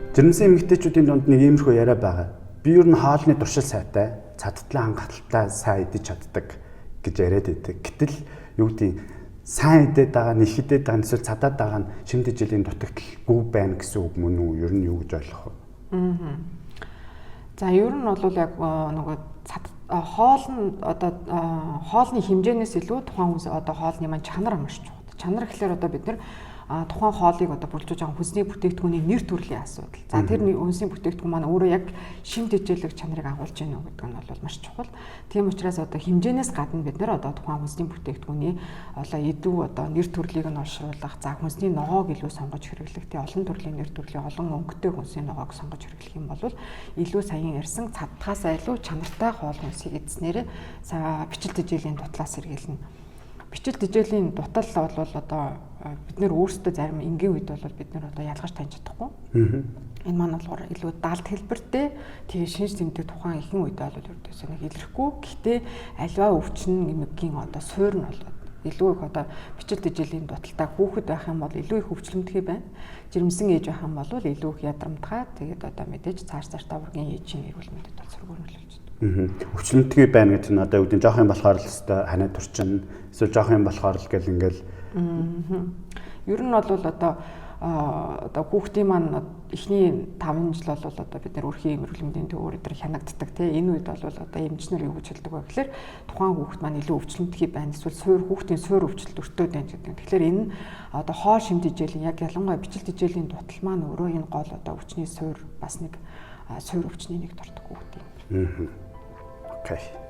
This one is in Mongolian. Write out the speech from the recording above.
Жирэмсэн эмэгтэйчүүдийн дунд нэг иймэрхүү яриа байгаа. Би ер нь хоолны туршил сайтай, цадтлан хангалттай сайн идэж чаддаг гэж яриад байдаг. Гэтэл юу гэдэг сайн идээд байгаа, нэг идээд байгаа, эсвэл цадаад байгаа нь шимтэ жилийн дутагдaltaгүй байна гэсэн үг мөн үү? Ер нь юу гэж ойлгох вэ? За ер нь бол яг нөгөө хоол нь одоо хоолны хэмжээнээс илүү тухайн хүнс одоо хоолны маань чанар маш чухал. Чанар гэхэлэр одоо бид нэр тухайн хоолыг одоо бүрдүүлж байгаа хүнсний бүтээгдэхүүний нэр төрлийн асуудал. За тэр хүнсний бүтээгдэхүүн маань өөрөө яг шимт хичээлэг чанарыг агуулж байна уу гэдэг нь бол маш чухал. Тийм учраас одоо хэмжээнээс гадна бид нэр одоо тухайн хүнсний бүтээгдэхүүний одоо илүү одоо нэр төрлийг нь олшруулах, за хүнсний ногоог илүү сонгож хэрэглэх, тийм олон төрлийн нэр төрлийн олон өнгөтэй хүнсний ногоог сонгож хэрэглэх юм бол илүү саяхан ярьсан цадхаас илүү чанартай хоол хүнсийг эзнэрээ бичил тэжээлийн дутлаас сэргийлнэ. Бичил тэжээлийн дутал бол одоо бид нэр өөрсдөө зарим энгийн үед бол бид нэр одоо ялгаж таньж чадахгүй. Энэ маань болохоор илүү далд хэлбэртэй тэгээ шинж тэмдэг тухайн ихэнх үед бол ердөөсөө нэг илэрхгүй. Гэхдээ альва өвчин эмгэгийн одоо суур нь бол илүү их одоо бичил тэжээлийн дуталтаа хүүхэд байх юм бол илүү их өвчлөмтгий байна. Жирэмсэн ээж байх юм бол илүү их ядрамтгай. Тэгээд одоо мэдээж цааш ургийн ээжийн эрүүл мэндэд бол сургуулиулж байна. Өвчлөмтгий байна гэдэг нь одоо үүдэн жоох юм болохоор л өстой ханаа турчин эсвэл жоох юм болохоор л гэл ингээл ер нь бол одоо хүүхдийн маань эхний 5 жил бол одоо бид нэр өрхийн эрүүл мэндийн төвөөр өдр хянагддаг тийм энэ үед бол одоо эмчнэр юу гэж хэлдэг вэ гэхээр тухайн хүүхд маань илүү өвчлөмтгий байна эсвэл хүүхдийн суур өвчлөлт өртөөд байна гэдэг. Тэгэхээр энэ нь одоо хоол шимт хичээлийн яг ялангуяа бичил тэжээлийн дутал маань өөрөө энэ гол одоо өвчний суур бас нэг суур өвчний нэг дуртай хүүхд юм. Окей.